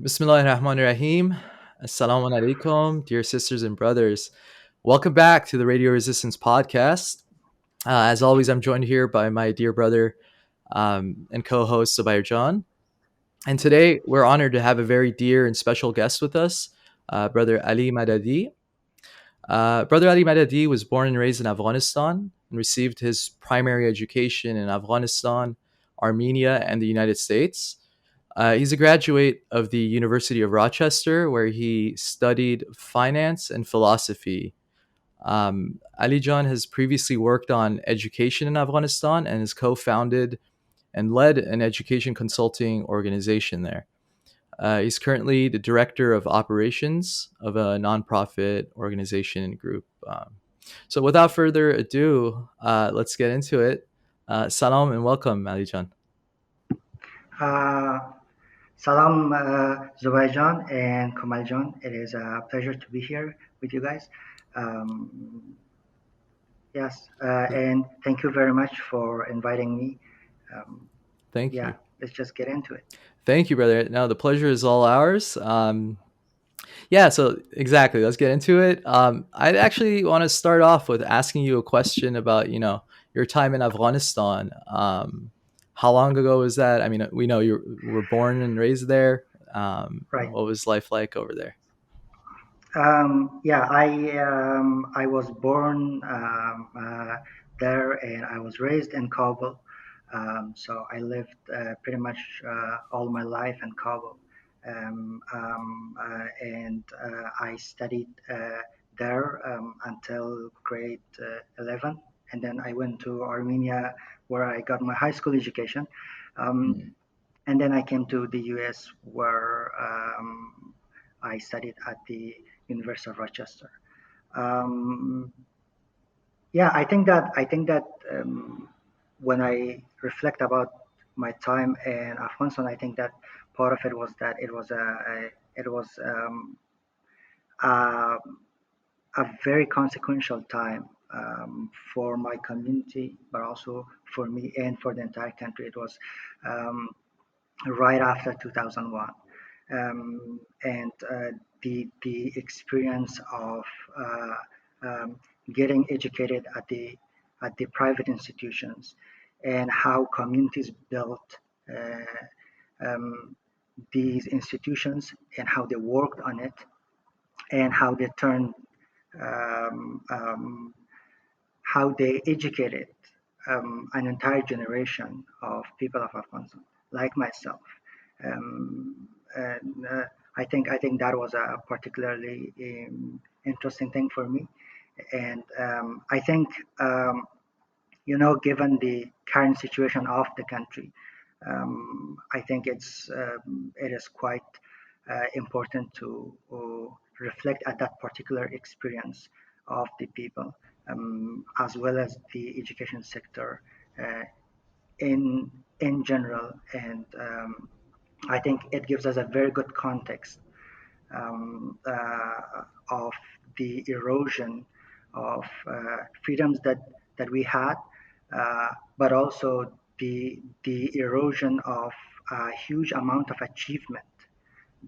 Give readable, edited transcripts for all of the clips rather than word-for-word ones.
Bismillahirrahmanirrahim. Assalamu alaikum, dear sisters and brothers. Welcome back to the Radio Resistance podcast. As always, I'm joined here by my dear brother and co host, Zubair John. And today we're honored to have a very dear and special guest with us, Brother Ali Madadi. Brother Ali Madadi was born and raised in Afghanistan and received his primary education in Afghanistan, Armenia, and the United States. He's a graduate of the University of Rochester, where he studied finance and philosophy. Ali John has previously worked on education in Afghanistan and has co founded and led an education consulting organization there. He's currently the director of operations of a nonprofit organization and group. So, without further ado, let's get into it. Salam and welcome, Ali John. Uh, Salam, Zubayjan and Kamaljan. It is a pleasure to be here with you guys. Um, yes, and thank you very much for inviting me. Um, Thank yeah, you. let's just get into it. Thank you, brother. No, the pleasure is all ours. Yeah, so exactly. Let's get into it. I'd actually want to start off with asking you a question about, your time in Afghanistan. How long ago was that? I mean, we know you were born and raised there. Right. What was life like over there? Yeah, I was born there and I was raised in Kabul. So I lived pretty much all my life in Kabul. And I studied there until grade 11. And then I went to Armenia where I got my high school education. Um, and then I came to the US where I studied at the University of Rochester. Um, yeah, I think that when I reflect about my time in Afghanistan, I think that part of it was that it was a, a very consequential time for my community, but also for me and for the entire country. It was um, right after 2001, and the experience of uh, um, getting educated at the private institutions and how communities built um, these institutions and how they worked on it and um, um, how they educated an entire generation of people of Afghanistan, like myself. And I think that was a particularly interesting thing for me. And I think given the current situation of the country, I think it is quite important to reflect at that particular experience of the people, as well as the education sector uh, in general. And I think it gives us a very good context of the erosion of freedoms that we had, but also the erosion of a huge amount of achievement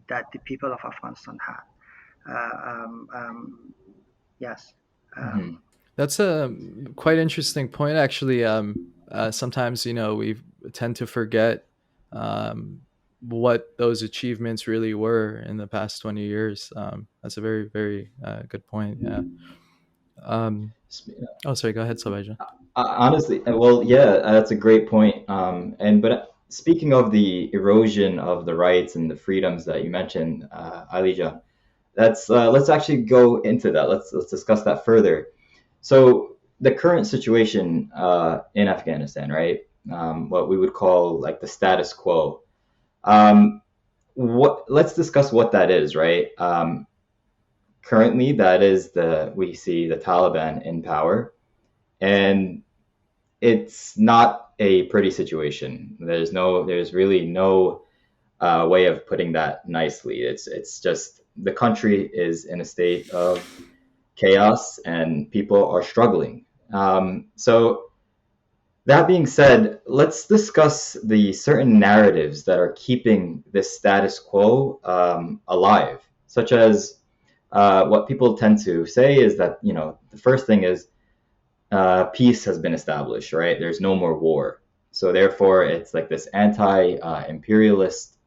that the people of Afghanistan had. Yes. Hmm. Um, That's a quite interesting point, actually. Sometimes, we tend to forget what those achievements really were in the past 20 years. That's a very, very good point. Yeah. Um, oh, sorry. Go ahead, Sabajan. Honestly, well, yeah, that's a great point. But speaking of the erosion of the rights and the freedoms that you mentioned, Alija, let's actually go into that. Let's discuss that further. So the current situation in Afghanistan, right? What we would call like the status quo. Um, what? Let's discuss what that is, right? Currently, that is we see the Taliban in power, and it's not a pretty situation. There's really no way of putting that nicely. It's just the country is in a state of chaos and people are struggling. So That being said, let's discuss the certain narratives that are keeping this status quo alive, such as what people tend to say is that, the first thing is peace has been established, right? There's no more war. So therefore, it's like this anti-imperialist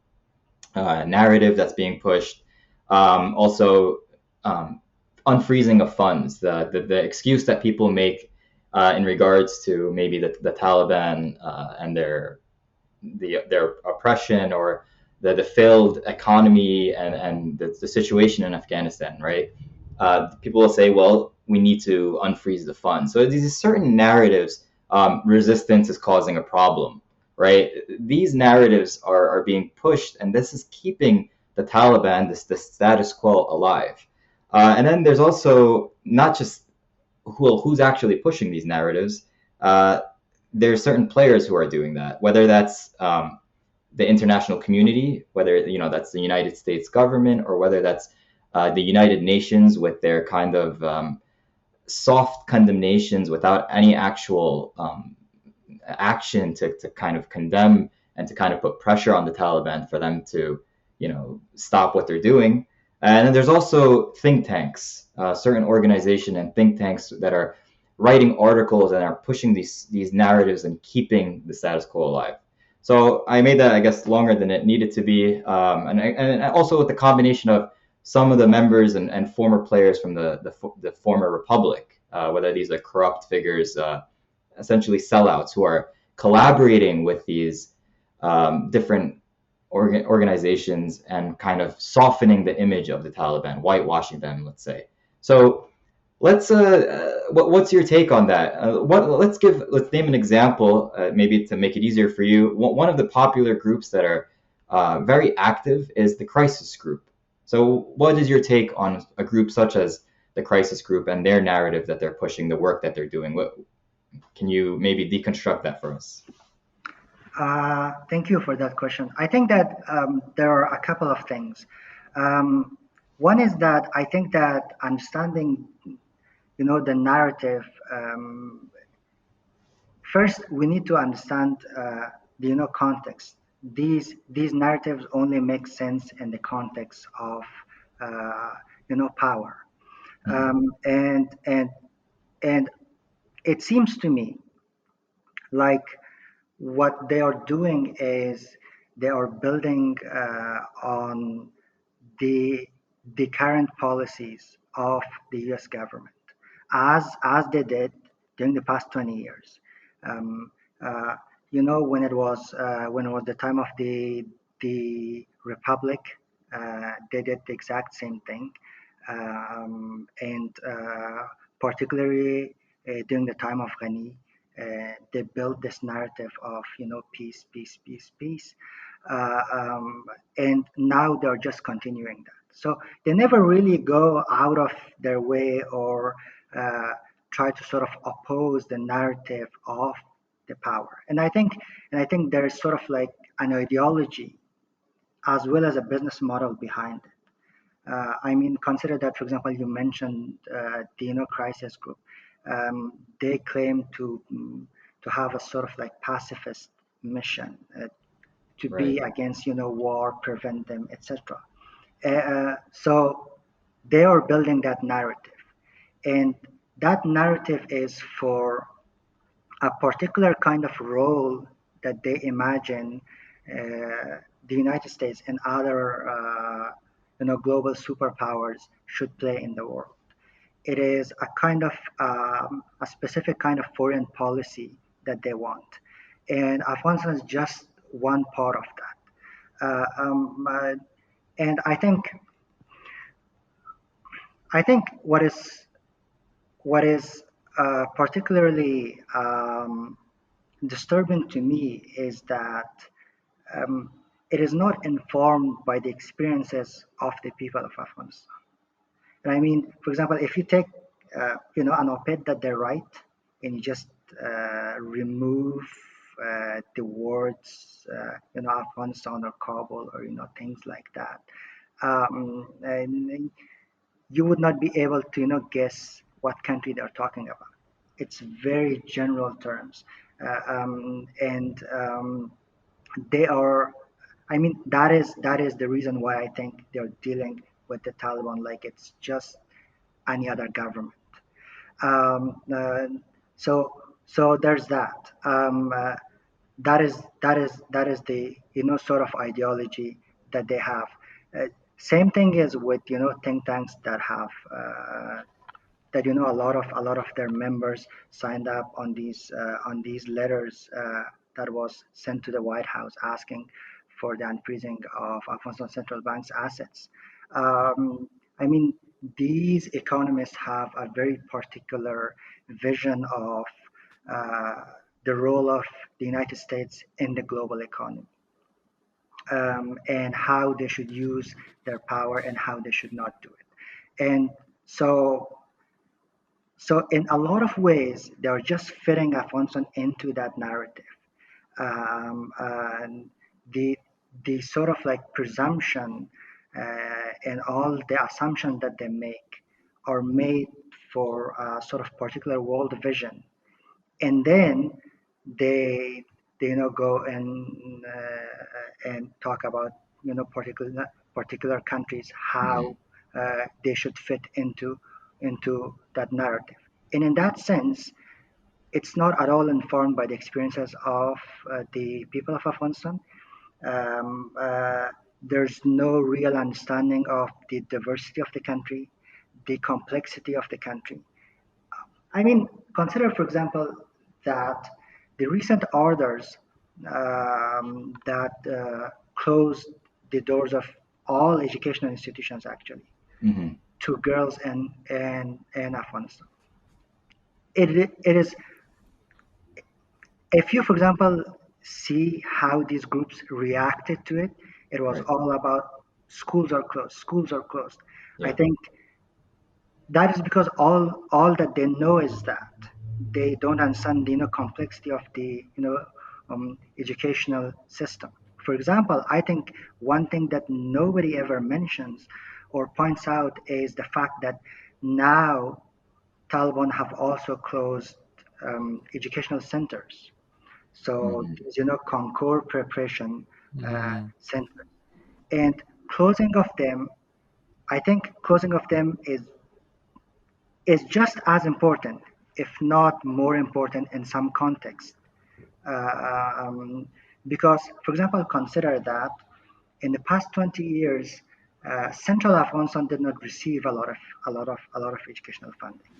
narrative that's being pushed. Also, um, unfreezing of funds, the excuse that people make in regards to maybe the Taliban and their oppression, or the failed economy, and the situation in Afghanistan, right? People will say, well, we need to unfreeze the funds. So these certain narratives, resistance is causing a problem, right? These narratives are being pushed, and this is keeping the Taliban, the status quo, alive. And then there's also not just who's actually pushing these narratives. Uh, there's certain players who are doing that, whether that's the international community, whether that's the United States government, or whether that's the United Nations with their kind of soft condemnations without any actual action to kind of condemn and to kind of put pressure on the Taliban for them to, stop what they're doing. And then there's also think tanks, certain organization and think tanks that are writing articles and are pushing these narratives and keeping the status quo alive. So I made that, I guess, longer than it needed to be, and also with the combination of some of the members and former players from the former republic, whether these are corrupt figures, essentially sellouts who are collaborating with these different organizations and kind of softening the image of the Taliban, whitewashing them, let's say. So let's what's your take on that? Let's name an example, maybe to make it easier for you. One of the popular groups that are very active is the Crisis Group. So what is your take on a group such as the Crisis Group and their narrative that they're pushing, the work that they're doing? Can you maybe deconstruct that for us? Thank you for that question. I think that there are a couple of things. One is that I think that understanding, the narrative. First, we need to understand the context. These narratives only make sense in the context of power, Mm-hmm. and it seems to me like what they are doing is they are building on the the current policies of the U.S. government, as they did during the past 20 years. Um, uh, when it was the time of the Republic, they did the exact same thing, and particularly during the time of Ghani, they built this narrative of peace, peace, peace, peace, uh, um, and now they're just continuing that. So they never really go out of their way or uh, try to sort of oppose the narrative of the power. And I think there's sort of like an ideology as well as a business model behind it. Consider that, for example, you mentioned the Crisis Group. They claim to have a sort of like pacifist mission, to be Right. against war, prevent them, etc. So they are building that narrative, and that narrative is for a particular kind of role that they imagine the United States and other global superpowers should play in the world. It is a kind of a specific kind of foreign policy that they want, and Afghanistan is just one part of that. And I think what is particularly disturbing to me is that um, it is not informed by the experiences of the people of Afghanistan. And for example, if you take an op-ed that they write and you just remove the words Afghanistan or Kabul or things like that, and you would not be able to guess what country they're talking about. It's very general terms. And they are, I mean, that is the reason why I think they're dealing with the Taliban like it's just any other government. Um, uh, so so there's that. That is the sort of ideology that they have. Uh, Same thing is with think tanks that have that a lot of their members signed up on these letters that was sent to the White House asking for the unfreezing of Afghanistan Central Bank's assets. Um, I mean, these economists have a very particular vision of uh, the role of the United States in the global economy, and how they should use their power and how they should not do it. And so so in a lot of ways, they're just fitting Afonso into that narrative. And the sort of like presumption and all the assumptions that they make are made for a sort of particular world vision, and then they go and talk about particular countries, how they should fit into that narrative. And in that sense, it's not at all informed by the experiences of the people of Afghanistan. There's no real understanding of the diversity of the country, the complexity of the country. I mean, consider, for example, that the recent orders that closed the doors of all educational institutions, actually, Hmm. to girls and Afghanistan. It is, if you, for example, see how these groups reacted to it, it was Right. all about schools are closed, schools are closed. I Yeah. think that is because all that they know is that they don't understand the complexity of the educational system. For example, I think one thing that nobody ever mentions or points out is the fact that now Taliban have also closed educational centers. So Hmm. these, Concord preparation Mm, centers, and closing of them, I think closing of them is just as important, if not more important in some context. Uh, um, because, for example, consider that in the past 20 years, Central Afghanistan did not receive a lot of educational funding.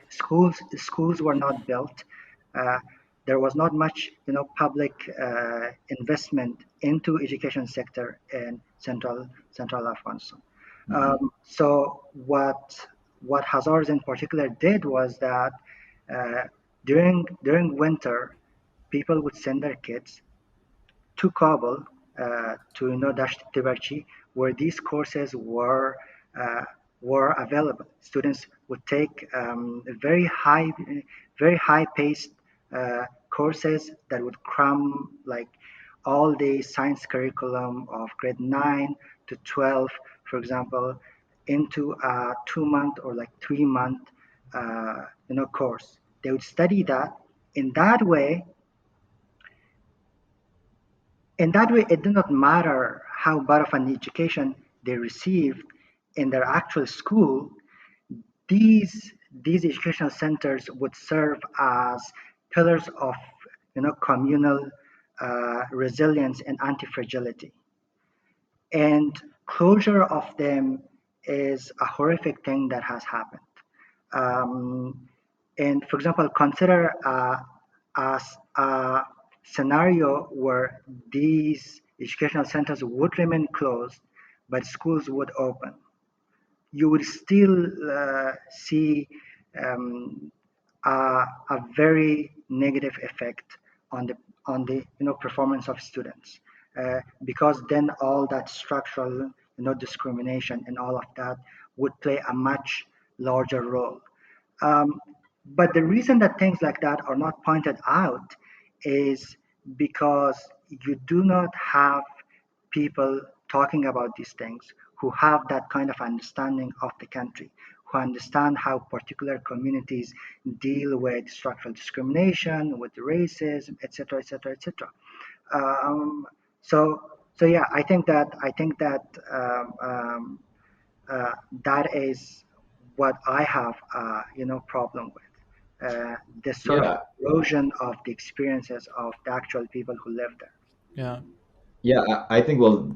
Schools were not built. Uh, there was not much, public investment into education sector in central Afghanistan. Hmm. So what Hazars in particular did was that uh, during winter, people would send their kids to Kabul, to Dasht Tibarchi, where these courses uh, were available. Students would take very high paced courses that would cram like all the science curriculum of grade 9 to 12, for example, into a 2 month or like 3 month course. They would study that. In that way, it did not matter how bad of an education they received in their actual school. These educational centers would serve as pillars of communal resilience and anti-fragility. And closure of them is a horrific thing that has happened. Um, and for example, consider a scenario where these educational centers would remain closed, but schools would open. You would still see um, a very negative effect on the performance of students, because then all that structural discrimination and all of that would play a much larger role. um, but the reason that things like that are not pointed out is because you do not have people talking about these things who have that kind of understanding of the country, who understand how particular communities deal with structural discrimination, with racism, etc., etc., etc. Um, so, so yeah, I think that uh, that is what I have, problem with this sort of Yeah, erosion of the experiences of the actual people who live there. Yeah. yeah. I think, well,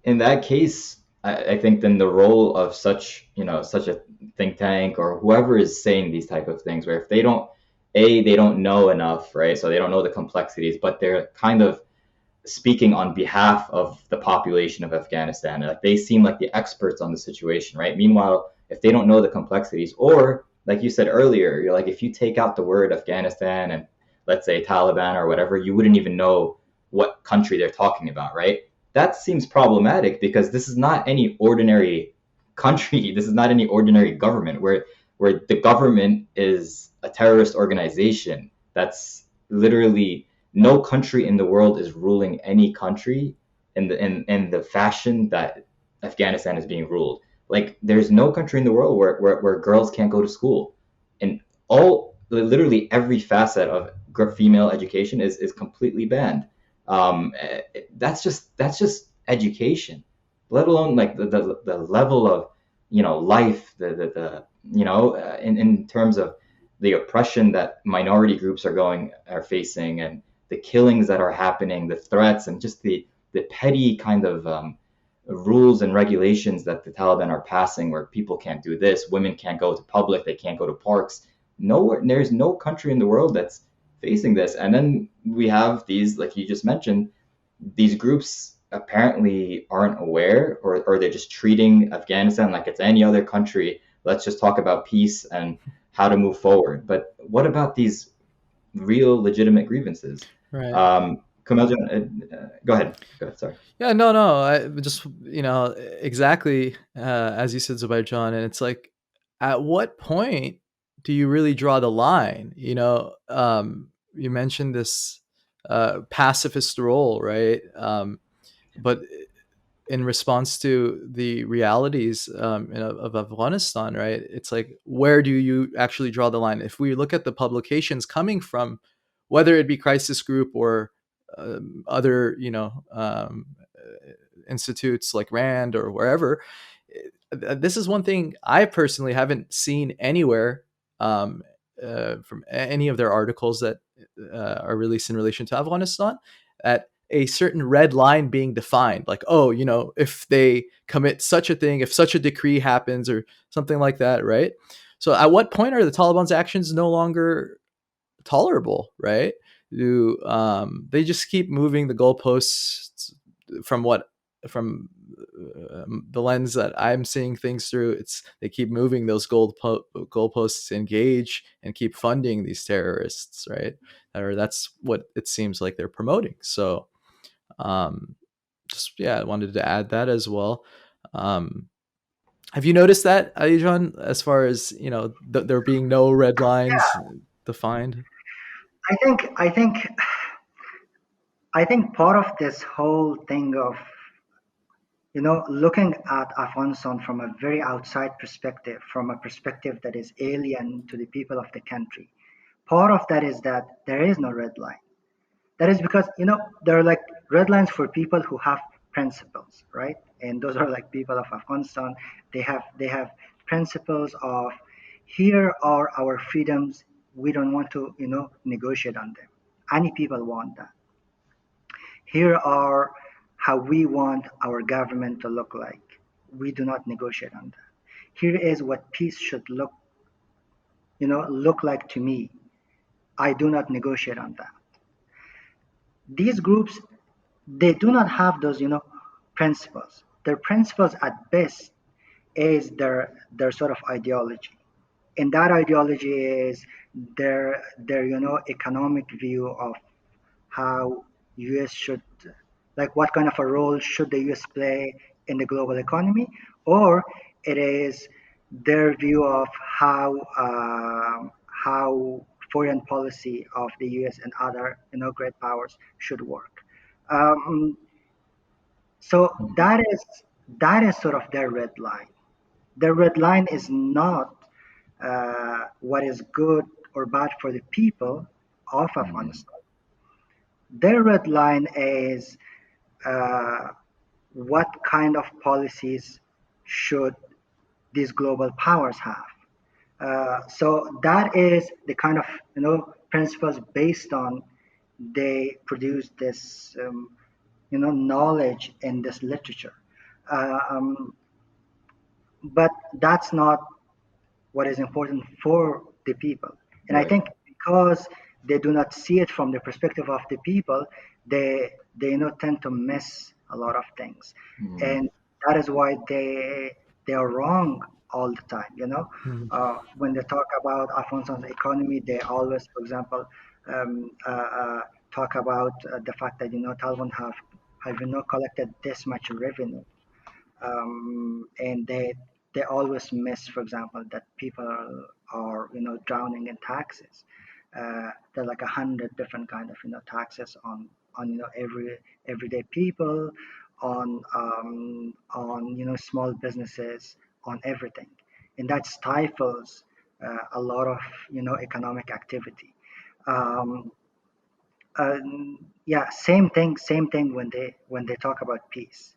in that case, I think then the role of such, such a think tank or whoever is saying these type of things, where if they don't, they don't know enough, right? So they don't know the complexities, but they're kind of speaking on behalf of the population of Afghanistan. Like they seem like the experts on the situation, right? Meanwhile, if they don't know the complexities, or like you said earlier, you're like, if you take out the word Afghanistan and let's say Taliban or whatever, you wouldn't even know what country they're talking about, right? That seems problematic because this is not any ordinary country. This is not any ordinary government where the government is a terrorist organization that's literally no country in the world is ruling any country in the fashion that Afghanistan is being ruled. Like there's no country in the world where girls can't go to school. And all literally every facet of female education is completely banned. That's just education, let alone like the level of life, the in terms of the oppression that minority groups are facing, and the killings that are happening, the threats, and just the petty kind of rules and regulations that the Taliban are passing, where people can't do this, women can't go to public, they can't go to parks. Nowhere, there's no country in the world that's facing this. And then we have these, like you just mentioned, these groups apparently aren't aware, or they're just treating Afghanistan like it's any other country. Let's just talk about peace and how to move forward. But what about these real legitimate grievances? Right. Kameljan, go ahead. Go ahead. Sorry. Yeah, no. I just, exactly as you said, Zubair, and it's like, at what point do you really draw the line? You mentioned this pacifist role, right? But in response to the realities of Afghanistan, right? It's like, where do you actually draw the line? If we look at the publications coming from, whether it be Crisis Group or other, institutes like Rand or wherever, this is one thing I personally haven't seen anywhere from any of their articles that are released in relation to Afghanistan, at a certain red line being defined, like, oh, if they commit such a thing, if such a decree happens or something like that, right? So at what point are the Taliban's actions no longer tolerable, right? Do they just keep moving the goalposts from what from the lens that I'm seeing things through? It's they keep moving those goalposts to engage and keep funding these terrorists, right? Or that's what it seems like they're promoting. So um, just, yeah, I wanted to add that as well. Um, have you noticed that, Alijan, as far as there being no red lines defined? I think part of this whole thing of looking at Afghanistan from a very outside perspective, from a perspective that is alien to the people of the country, part of that is that there is no red line. That is because there are like red lines for people who have principles, right? And those are like people of Afghanistan. They have principles of, here are our freedoms. We don't want to negotiate on them. Any people want that. Here are how we want our government to look like. We do not negotiate on that. Here is what peace should look like to me. I do not negotiate on that. These groups, they do not have those principles. Their principles at best is their sort of ideology, and that ideology is their economic view of how US should, like, what kind of a role should the US play in the global economy, or it is their view of how foreign policy of the US and other great powers should work. um, so that is sort of their red line. The red line is not what is good or bad for the people of Mm. Afghanistan. Their red line is uh, what kind of policies should these global powers have. So that is the kind of principles based on they produce this knowledge in this literature. Um, but that's not what is important for the people. And I Right. think because they do not see it from the perspective of the people, they tend to miss a lot of things, Mm. and that is why they are wrong all the time. Mhm. When they talk about Afghanistan's economy, they always, for example, talk about the fact that Taliban have collected this much revenue, and they always miss, for example, that people are drowning in taxes. There are like 100 different kind of taxes on everyday people, on small businesses, on everything, and that stifles a lot of economic activity. Um, yeah, same thing when they talk about peace.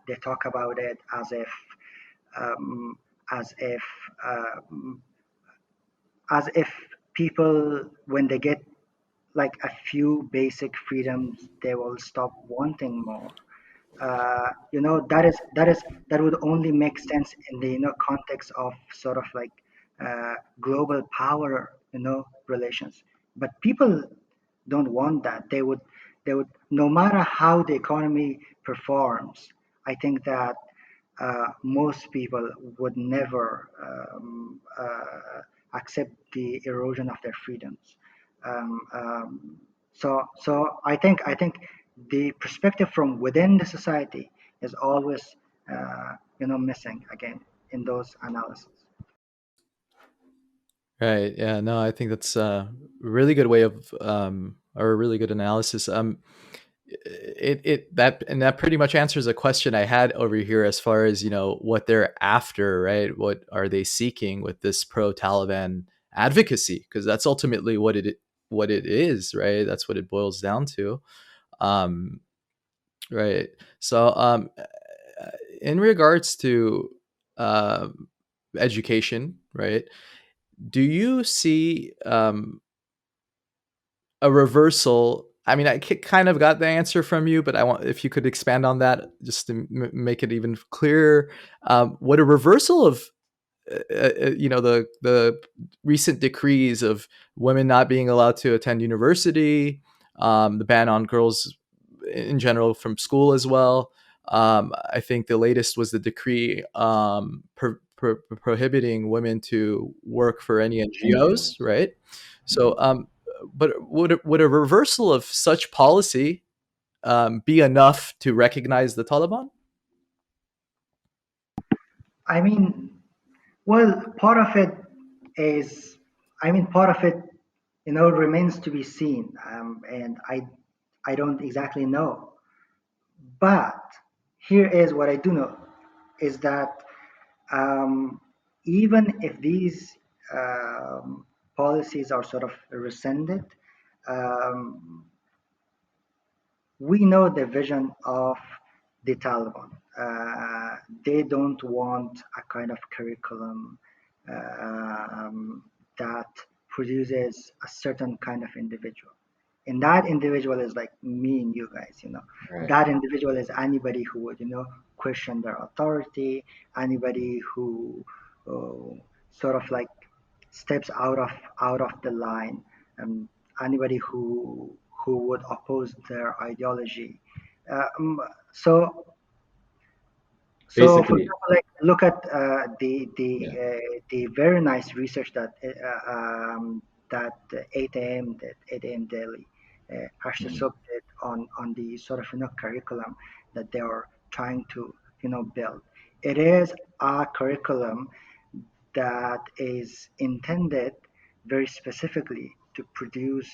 They talk about it um, as if um, as if people, when they get like a few basic freedoms, they will stop wanting more. That would only make sense in the context of sort of like global power relations. But people don't want that. They would, no matter how the economy performs. I think that most people would never accept the erosion of their freedoms. So I think the perspective from within the society is always missing again in those analyses. Right. Yeah. No, I think that's a really good way of, or a really good analysis. That pretty much answers a question I had over here as far as what they're after, right? What are they seeking with this pro-Taliban advocacy? Because that's ultimately what it is, right? That's what it boils down to. Um, right. So, in regards to um, education, right? Do you see a reversal? I mean, I kind of got the answer from you, but I want if you could expand on that just to make it even clearer. Would a reversal of the recent decrees of women not being allowed to attend university, the ban on girls in general from school as well. I think the latest was the decree prohibiting women to work for any NGOs, NGOs. right? So, Mm. but would a reversal of such policy be enough to recognize the Taliban? I mean, well, part of it is, part of it, remains to be seen, and I don't exactly know. But here is what I do know is that um, even if these policies are sort of rescinded, um, we know the vision of the Taliban. They don't want a kind of curriculum that produces a certain kind of individual. And that individual is like me and you guys. Right. That individual is anybody who would, question their authority, anybody who sort of like steps out of the line, um, anybody who would oppose their ideology. Um, so for Basically, example, like look at yeah. the very nice research that 8 a.m. did, 8 a.m. Daily, Mm. Sub did on the sort of curriculum that they are trying to build. It is a curriculum that is intended very specifically to produce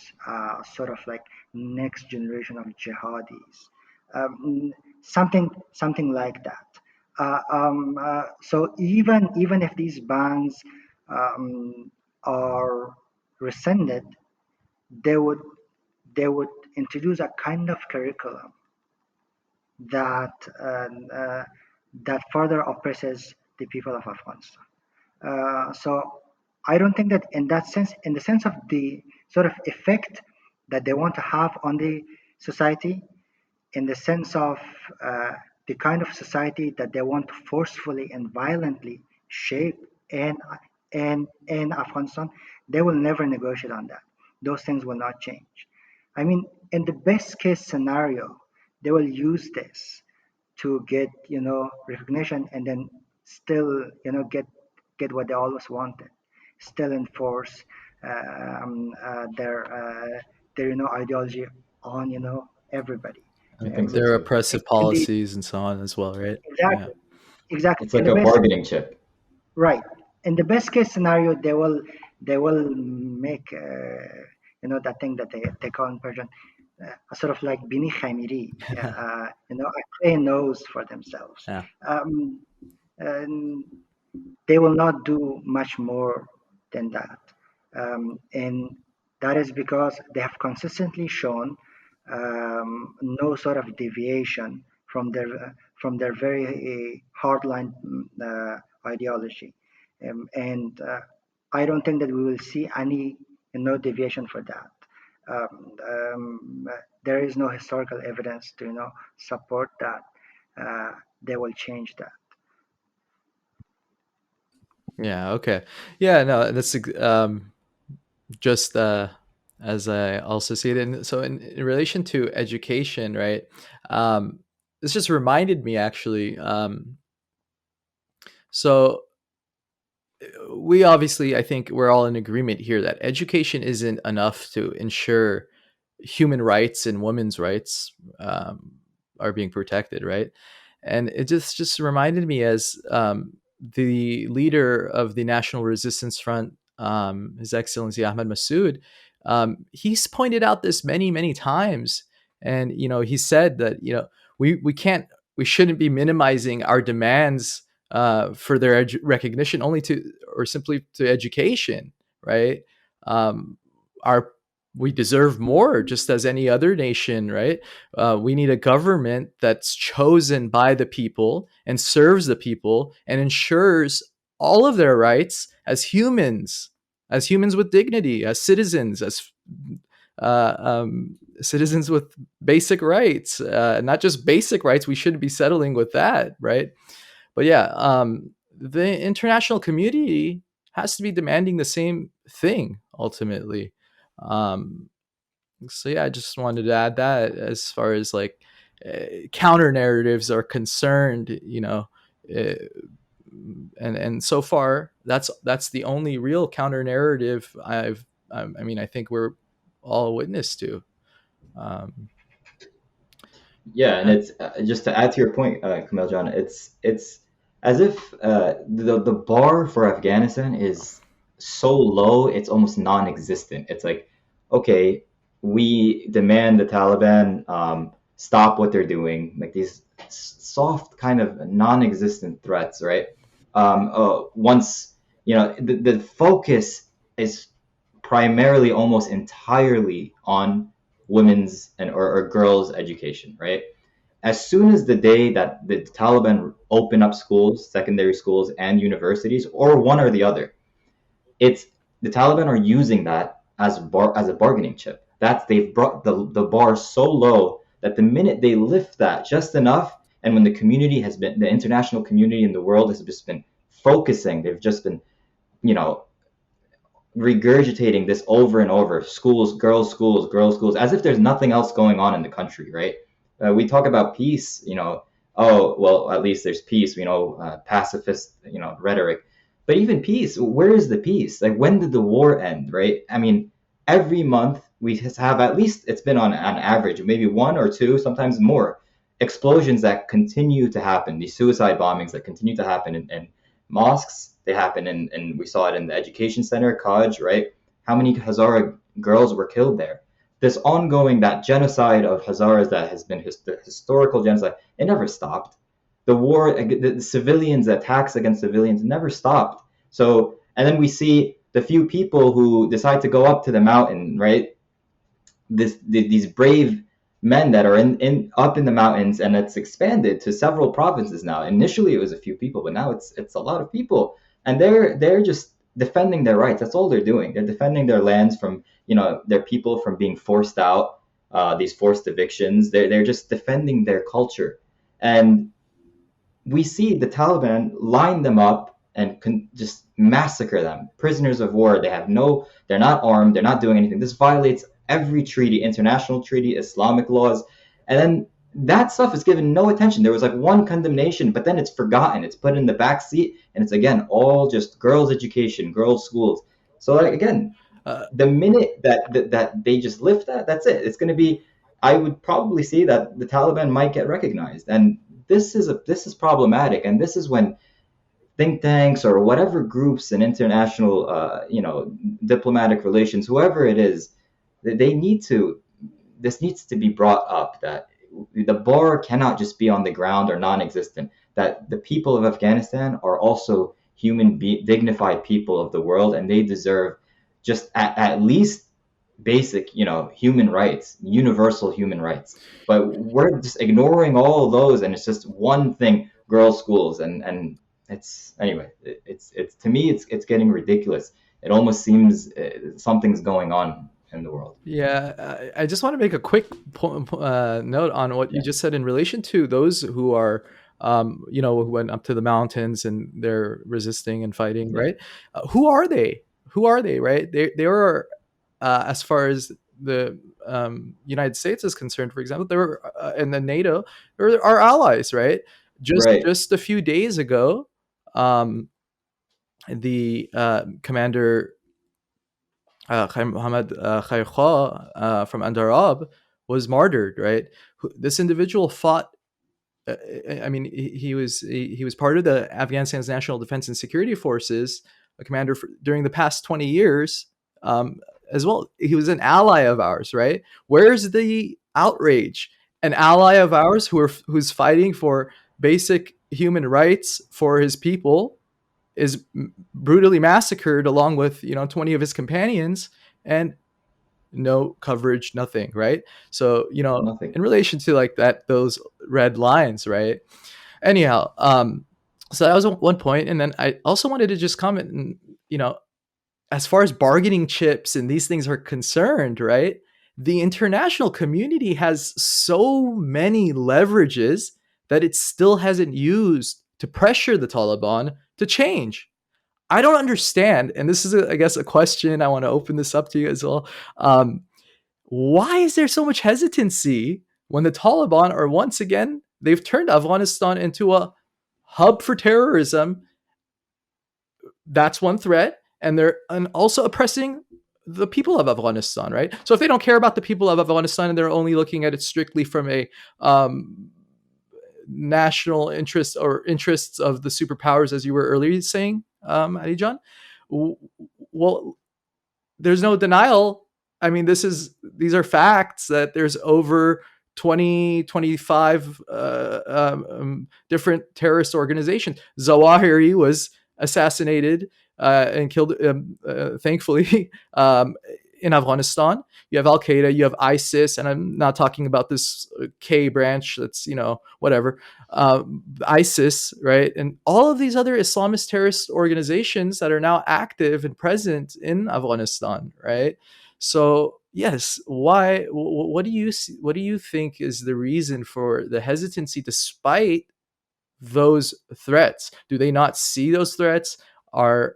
sort of like next generation of jihadis, um, something like that. So even if these bans um, are rescinded, they would they would introduce a kind of curriculum that that further oppresses the people of Afghanistan. So I don't think that in that sense, in the sense of the sort of effect that they want to have on the society, in the sense of uh, the kind of society that they want to forcefully and violently shape in Afghanistan, they will never negotiate on that. Those things will not change. I mean, in the best case scenario, they will use this to get recognition, and then still get what they always wanted, still enforce their ideology on everybody. I think um, so Their too. oppressive in the policies and so on as well, right? Yeah. exactly exactly It's in like the a best bargaining chip. right in the best case scenario, they will make that thing that they call in Persian a sort of like bini khamiri, a clear nose for themselves. Yeah. um, and they will not do much more than that. And that is because they have consistently shown no sort of deviation from their very hardline ideology. And I don't think that we will see any deviation for that. There is no historical evidence to support that they will change that. Yeah. Okay. Yeah. No, that's just as I also see it. And so, in relation to education, right? Um, this just reminded me actually. So we obviously, I think we're all in agreement here that education isn't enough to ensure human rights and women's rights are being protected, right? And it just reminded me as the leader of the National Resistance Front, His Excellency Ahmad Massoud, he's pointed out this many times, and he said that we can't we shouldn't be minimizing our demands for their recognition only to or simply to education, right? Our We deserve more, just as any other nation, right? We need a government that's chosen by the people and serves the people and ensures all of their rights as humans with dignity, as citizens, as citizens with basic rights, not just basic rights. We shouldn't be settling with that, right? But yeah, the international community has to be demanding the same thing ultimately. Um, so yeah, I just wanted to add that as far as like counter narratives are concerned, uh, and so far that's the only real counter narrative I mean, I think we're all witness to. Um, Yeah, and it's just to add to your point, Kamel John. It's as if the bar for Afghanistan is so low, it's almost non-existent. It's like, okay, we demand the Taliban stop what they're doing, like these soft kind of non-existent threats, right? Once the focus is primarily, almost entirely on women's or girls' education, right? As soon as the day that the Taliban open up schools, secondary schools, and universities, or one or the other, it's the Taliban are using that as a bargaining chip. They've brought the bar so low that the minute they lift that just enough, and when the international community in the world has just been focusing, they've just been, you know, regurgitating this over and over: schools, girls, schools, as if there's nothing else going on in the country, right? We talk about peace, oh, well, at least there's peace, pacifist, rhetoric. But even peace, where is the peace? Like, when did the war end, right? I mean, every month we have, at least it's been on average, maybe one or two, sometimes more, explosions that continue to happen, these suicide bombings that continue to happen in mosques. They happen and we saw it in the education center, Kaj, right? How many Hazara girls were killed there? This ongoing, that genocide of Hazaras that has been the historical genocide, it never stopped. the war, the civilians, attacks against civilians never stopped. So, and then we see the few people who decide to go up to the mountain, right? These brave men that are in up in the mountains, and it's expanded to several provinces now. Initially, it was a few people, but now it's a lot of people, and they're just defending their rights. That's all they're doing. They're defending their lands from their people from being forced out. These forced evictions. They're just defending their culture, and we see the Taliban line them up and just massacre them. Prisoners of war. They're not armed. They're not doing anything. This violates every treaty, international treaty, Islamic laws. And then that stuff is given no attention. There was like one condemnation, but then it's forgotten. It's put in the back seat, and it's again all just girls' education, girls' schools. So like again, the minute that they just lift that, that's it. It's going to be. I would probably see that the Taliban might get recognized, and this is problematic. And this is when think tanks or whatever groups and international, diplomatic relations, whoever it is, they need to. This needs to be brought up that the bar cannot just be on the ground or non-existent. That the people of Afghanistan are also dignified people of the world, and they deserve just at least basic, human rights, universal human rights. But we're just ignoring all of those, and it's just one thing: girls' schools, and it's anyway. It's to me, it's getting ridiculous. It almost seems something's going on in the world. Yeah, I just want to make a quick note on what you Yeah. just said in relation to those who are, who went up to the mountains and they're resisting and fighting, Yeah. right? Who are they? Who are they, right? They are, as far as the United States is concerned, for example, they're and the NATO, they're our allies, right? Right. Just a few days ago, the commander Muhammad Khair from Andarab was martyred. Right, this individual fought. I mean, he was part of the Afghanistan's National Defense and Security Forces, a commander during the past 20 years. As well, he was an ally of ours. Right, where's the outrage? An ally of ours who's fighting for basic human rights for his people is brutally massacred along with 20 of his companions, and no coverage, nothing, right? So Nothing. in relation to like that, those red lines, right? Anyhow, so that was one point, and then I also wanted to just comment, and as far as bargaining chips and these things are concerned, right? The international community has so many leverages that it still hasn't used to pressure the Taliban to change. I don't understand, and this is, I guess, a question I want to open this up to you as well. Why is there so much hesitancy when the Taliban are once again, they've turned Afghanistan into a hub for terrorism? That's one threat, and they're also oppressing the people of Afghanistan, right? So if they don't care about the people of Afghanistan and they're only looking at it strictly from a national interest or interests of the superpowers, as you were earlier saying, Ali John, well, there's no denial. I mean, these are facts that there's over 20, 25 different terrorist organizations. Zawahiri was assassinated and killed, thankfully, in Afghanistan. You have Al Qaeda, you have ISIS, and I'm not talking about this K branch that's, whatever, ISIS, right? And all of these other Islamist terrorist organizations that are now active and present in Afghanistan, right? So, yes, why? What do you think is the reason for the hesitancy despite those threats? Do they not see those threats? Are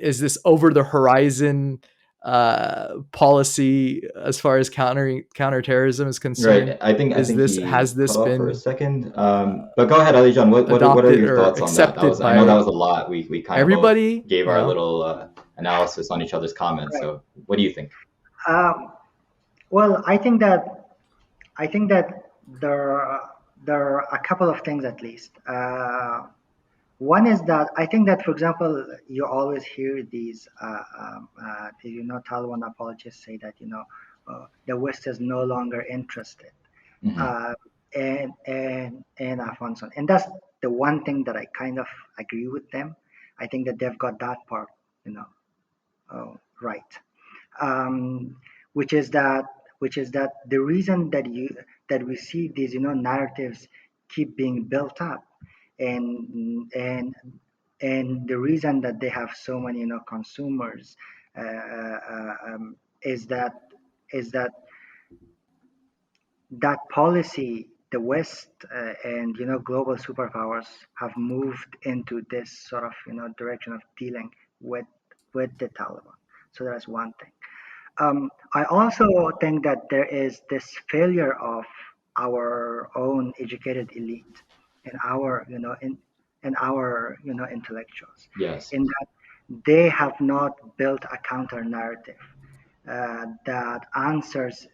is this over the horizon policy as far as counterterrorism is concerned? Right. I Is think this he has cut this off for a been second. But go ahead, Ali John. What are adopted your or thoughts on that? That accepted was, I know that by was a lot. We kind of both everybody? gave our little analysis on each other's comments. Right. So what do you think? Um, well, I think that there are a couple of things at least. One is that I think that, for example, you always hear these, Taliban apologists say that the West is no longer interested. Hmm. uh, and Alfonso. And that's the one thing that I kind of agree with them. I think that they've got that part, you know, right. Um, which is that the reason that we see these, narratives keep being built up, and and and the reason that they have so many, consumers, is that policy, the West, and global superpowers have moved into this sort of, direction of dealing with the Taliban. So that's one thing. I also think that there is this failure of our own educated elite and our, intellectuals, Yes. in that they have not built a counter narrative that answers,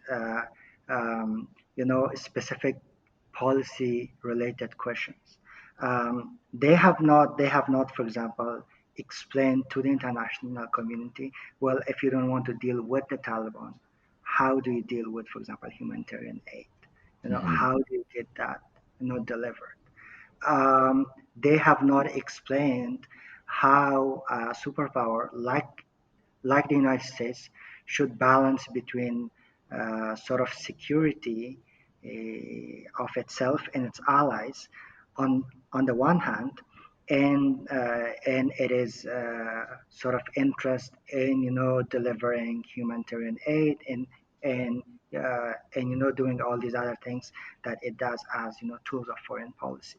specific policy related questions. They have not, for example, explained to the international community, well, if you don't want to deal with the Taliban, how do you deal with, for example, humanitarian aid? Hmm. How do you get that, delivered? Um, they have not explained how a superpower like the United States should balance between sort of security of itself and its allies on the one hand, and it is sort of interest in, delivering humanitarian aid, and doing all these other things that it does as, tools of foreign policy.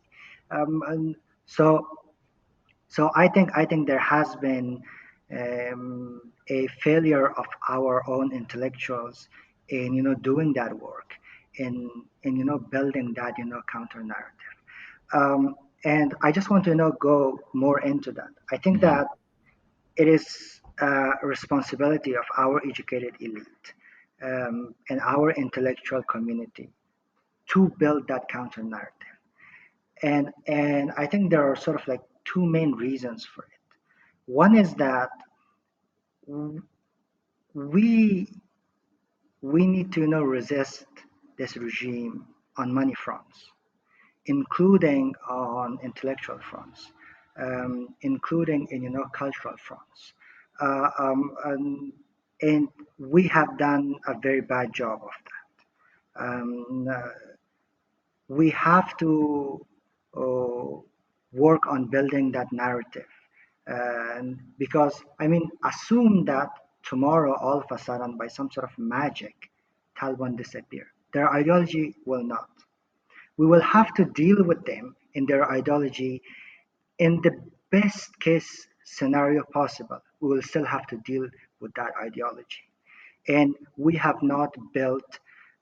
And so I think there has been a failure of our own intellectuals in, doing that work, in building that, counter narrative. Um, and I just want to, go more into that. I think Hmm. that it is a responsibility of our educated elite, and our intellectual community to build that counter narrative. And I think there are sort of like two main reasons for it. One is that we we need to, resist this regime on many fronts, including on intellectual fronts, including in, cultural fronts, and we have done a very bad job of that. We have to uh, work on building that narrative. And because, I mean, assume that tomorrow, all of a sudden, by some sort of magic, Taliban disappear. Their ideology will not. We will have to deal with them in their ideology in the best case scenario possible. We will still have to deal with that ideology, and we have not built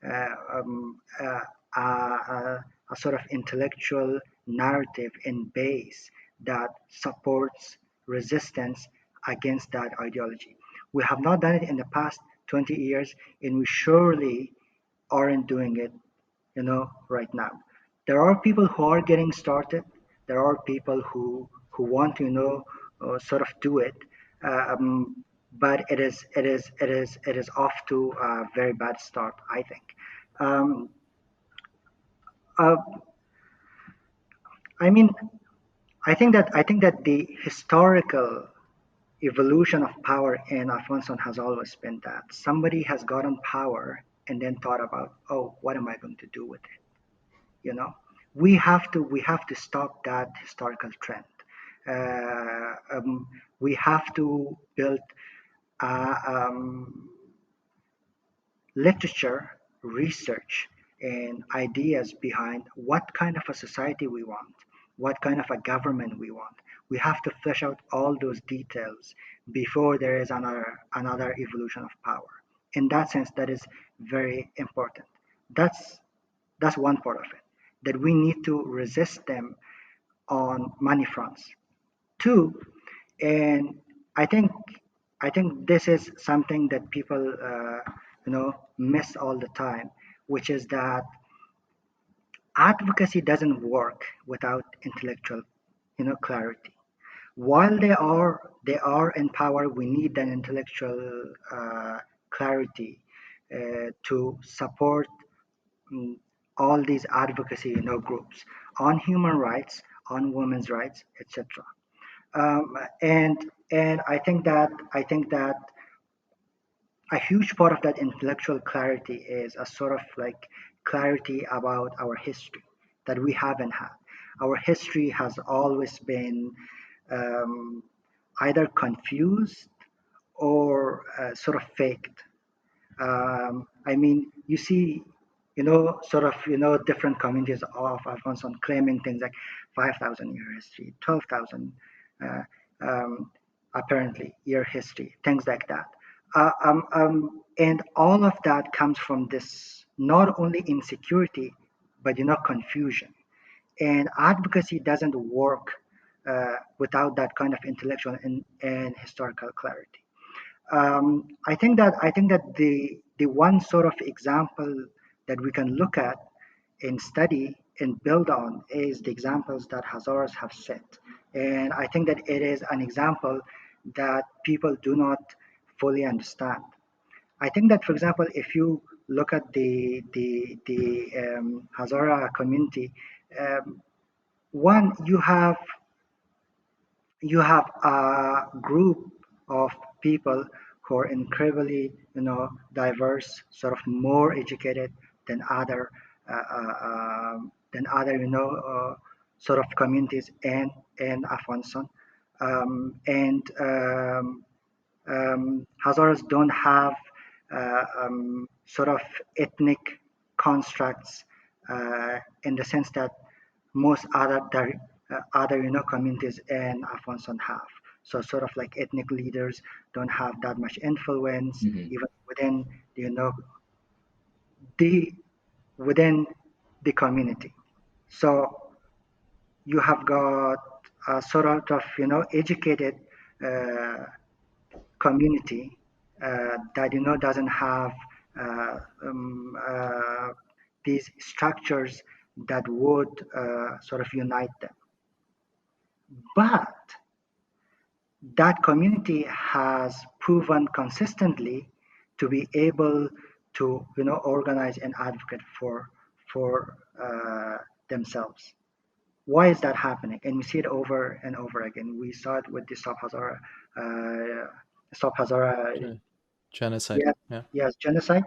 uh, um, uh, a sort of intellectual narrative and base that supports resistance against that ideology. We have not done it in the past 20 years, and we surely aren't doing it, right now. There are people who are getting started. There are people who want to, sort of do it, but it is off to a very bad start, I think. Um, uh, I mean, I think that the historical evolution of power in Alfonso has always been that somebody has gotten power and then thought about, oh, what am I going to do with it? You know, we have to stop that historical trend. We have to build uh, um, literature, research, and ideas behind what kind of a society we want, what kind of a government we want. We have to flesh out all those details before there is another evolution of power. In that sense, that is very important. That's one part of it. That we need to resist them on many fronts. Two, and I think I think this is something that people miss all the time, which is that advocacy doesn't work without intellectual clarity. While they are in power, we need an intellectual clarity to support, mm, all these advocacy groups on human rights, on women's rights, etc. Um, and I think that a huge part of that intellectual clarity is a sort of like clarity about our history that we haven't had. Our history has always been um, either confused or sort of faked. I mean, you see, sort of, different communities of Afghanistan claiming things like 5,000 year history, 12,000 uh, um, apparently year history, things like that. And all of that comes from this not only insecurity, but confusion. And advocacy doesn't work without that kind of intellectual and historical clarity. I think that the one sort of example that we can look at and study and build on is the examples that Hazaras have set, and I think that it is an example that people do not fully understand. I think that, for example, if you look at the Hazara community, um, one you have a group of people who are incredibly diverse, sort of more educated than other sort of communities in Afghanistan, and Hazaras don't have sort of ethnic constructs in the sense that most other communities in Afghanistan have. So sort of like ethnic leaders don't have that much influence Hmm. even the within the community. So you have got a sort of educated uh, community that doesn't have uh, um, uh, these structures that would sort of unite them. But that community has proven consistently to be able to organize and advocate for themselves. Why is that happening? And we see it over and over again. We saw it with the Stop Hazara, Ge- Genocide. yes, Yeah. yes, genocide.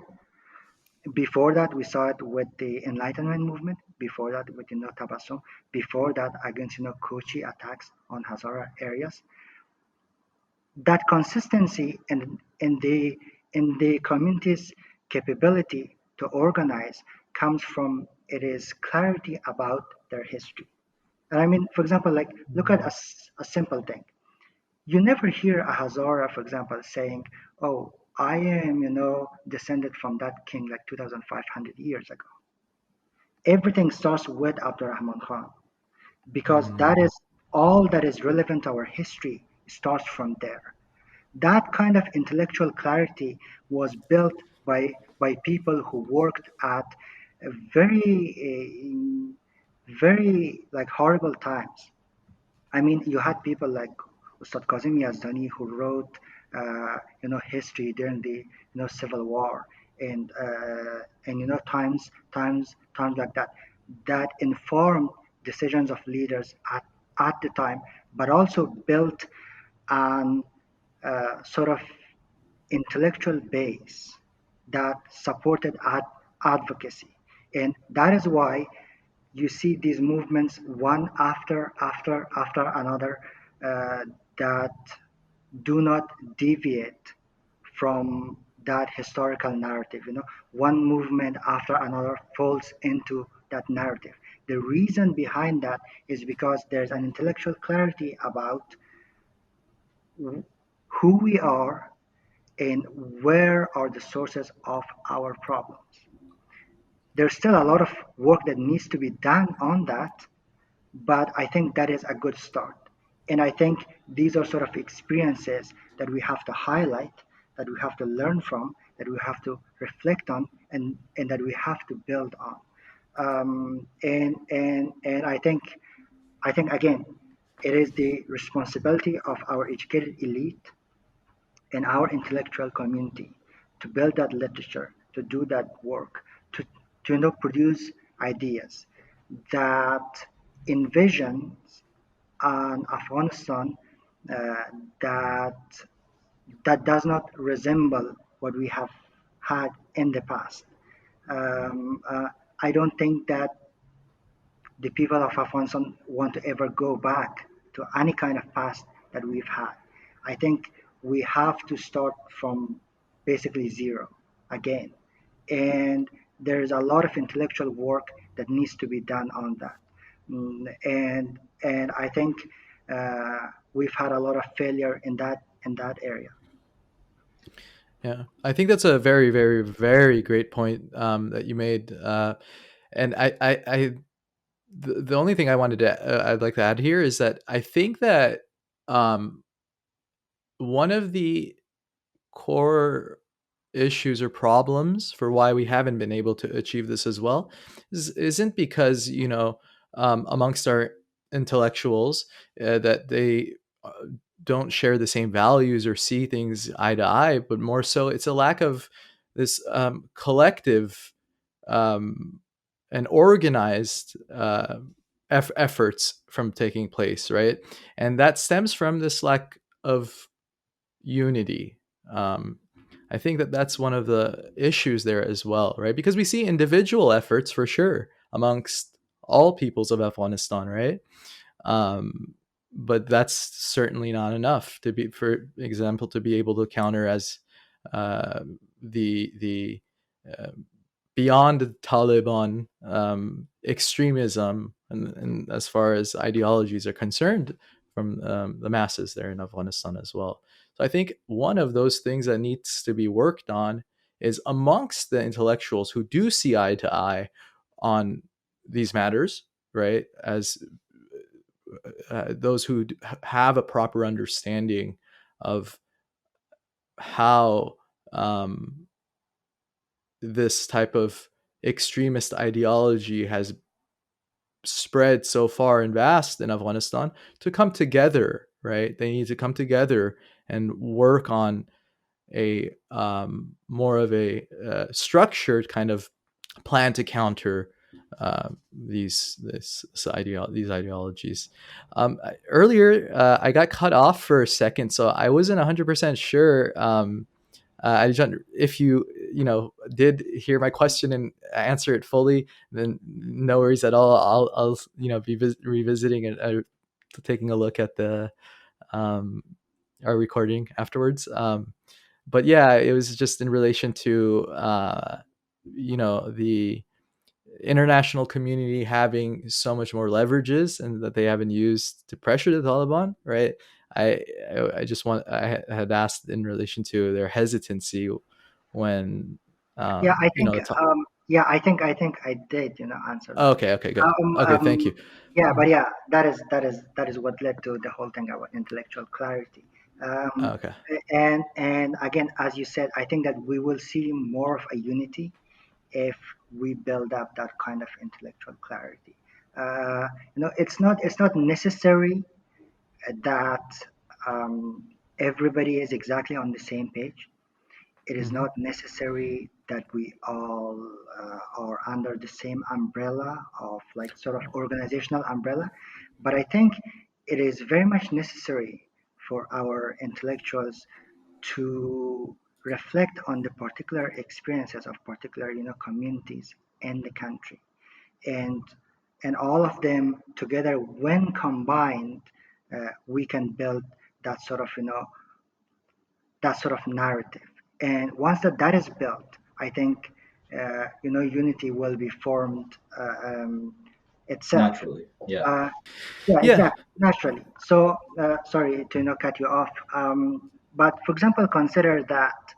Before that, we saw it with the Enlightenment movement. Before that, with Tabassum. Before that, against Kochi attacks on Hazara areas. That consistency in the community's capability to organize comes from it is clarity about their history. And I mean, for example, like look at Mhm. a simple thing. You never hear a Hazara, for example, saying, "Oh, I am, descended from that king like 2,500 years ago." Everything starts with Abdurrahman Khan because that Mhm. is all that is relevant to our history starts from there. That kind of intellectual clarity was built by people who worked at very like horrible times. I mean, you had people like Ustad Kazim Yazdani who wrote, history during the Civil War and times like that that informed decisions of leaders at the time, but also built an sort of intellectual base that supported advocacy. And that is why you see these movements one after another uh, that do not deviate from that historical narrative. One movement after another falls into that narrative. The reason behind that is because there's an intellectual clarity about who we are and where are the sources of our problems. There's still a lot of work that needs to be done on that, but I think that is a good start. And I think these are sort of experiences that we have to highlight, that we have to learn from, that we have to reflect on, and that we have to build on. And I think again, it is the responsibility of our educated elite in our intellectual community to build that literature, to do that work, to produce ideas that envisions an Afghanistan uh, that does not resemble what we have had in the past. Um, uh, I don't think that the people of Afghanistan want to ever go back to any kind of past that we've had. I think we have to start from basically zero again. And there's a lot of intellectual work that needs to be done on that. And I think we've had a lot of failure in that area. Yeah, I think that's a very, very, very great point that you made. And the only thing I'd like to add here is that I think that um, one of the core issues or problems for why we haven't been able to achieve this as well isn't because amongst our intellectuals that they uh, don't share the same values or see things eye to eye, but more so it's a lack of this collective um, and organized efforts from taking place, right? And that stems from this lack of unity. Um, I think that that's one of the issues there as well, right? Because we see individual efforts for sure amongst all peoples of Afghanistan, right? Um, but that's certainly not enough to be, for example, to be able to counter as uh, the uh, beyond the Taliban extremism and as far as ideologies are concerned from the masses there in Afghanistan as well. So I think one of those things that needs to be worked on is amongst the intellectuals who do see eye to eye on these matters, right? As those who have a proper understanding of how this type of extremist ideology has spread so far and vast in Afghanistan to come together, right? They need to come together and work on a more of a structured kind of plan to counter these ideologies. Earlier, I got cut off for a second, so I wasn't 100% sure. If you did hear my question and answer it fully, then no worries at all. I'll be revisiting it, taking a look at the um, our recording afterwards. But yeah, it was just in relation to the international community having so much more leverages and that they haven't used to pressure the Taliban, right? I had asked in relation to their hesitancy when Yeah, I think. the top. Yeah, I think I did, answer Oh, that. okay, good. Um, Okay, thank um, you. yeah, but yeah, that is what led to the whole thing about intellectual clarity. Um, Okay. and again, as you said, I think that we will see more of a unity if we build up that kind of intellectual clarity. It's not necessary that um, everybody is exactly on the same page. It is Hmm. not necessary that we all are under the same umbrella of like sort of organizational umbrella, but I think it is very much necessary for our intellectuals to reflect on the particular experiences of particular communities in the country, and all of them together when combined, we can build that sort of narrative. And once that is built, I think unity will be formed itself. Naturally. Yeah. Uh, yeah, Yeah. exactly, naturally. So sorry to cut you off, but for example, consider that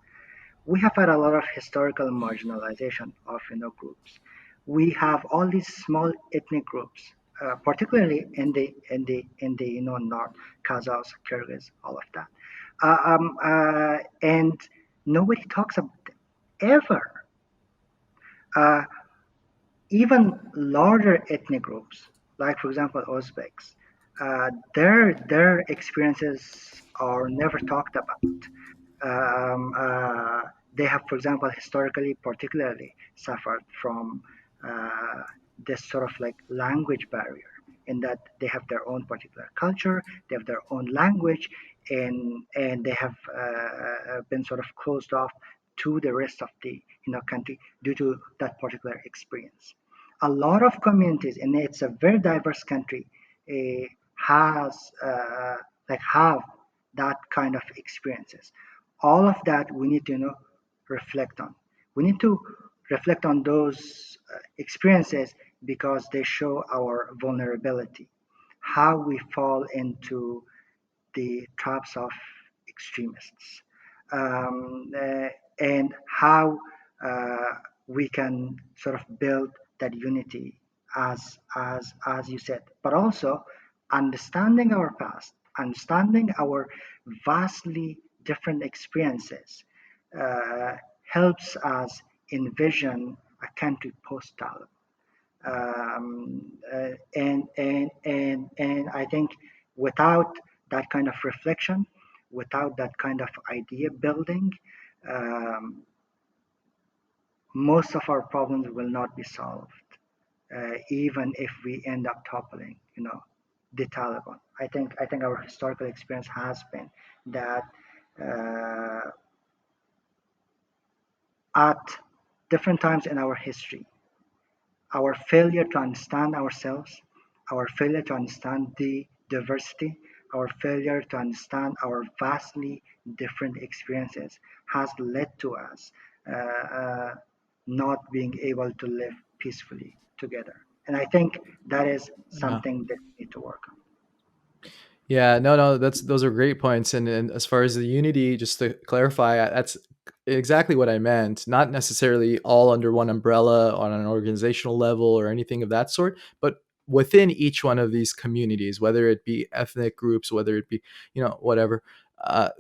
we have had a lot of historical marginalization of groups. We have all these small ethnic groups, particularly in the north, Kazakhs, Kyrgyz, all of that, and nobody talks about them ever. Uh, Even larger ethnic groups, like for example Uzbeks, their experiences are never talked about. They have, for example, historically particularly suffered from uh, this sort of like language barrier, in that they have their own particular culture, they have their own language, and they have been sort of closed off to the rest of the country due to that particular experience. A lot of communities, and it's a very diverse country, has like have that kind of experiences. All of that we need to reflect on. We need to reflect on those experiences because they show our vulnerability, how we fall into the traps of extremists, and how uh, we can sort of build that unity, as you said, but also understanding our past, understanding our vastly different experiences, uh, helps us envision a country post Taliban. And I think without that kind of reflection, without that kind of idea building, um, most of our problems will not be solved, even if we end up toppling, the Taliban. I think our historical experience has been that uh, at different times in our history, our failure to understand ourselves, our failure to understand the diversity, our failure to understand our vastly different experiences has led to us not being able to live peacefully together. And I think that is Yeah. something that we need to work on. Yeah, no, those are great points. And as far as the unity, just to clarify, that's exactly what I meant. Not necessarily all under one umbrella on an organizational level or anything of that sort, but within each one of these communities, whether it be ethnic groups, whether it be, whatever, uh,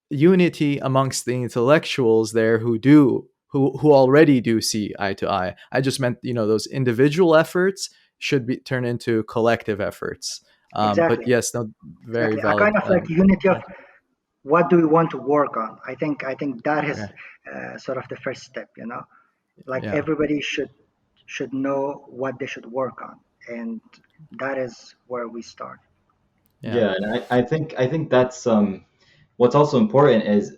unity amongst the intellectuals there who already do see eye to eye. I just meant, those individual efforts should be turned into collective efforts. But Exactly, yes, no, very exactly. A valid kind of like unity of point. what do we want to work on. I think that is Okay. sort of the first step. Like Yeah. everybody should know what they should work on, and that is where we start. Yeah. Yeah, and I think that's what's also important is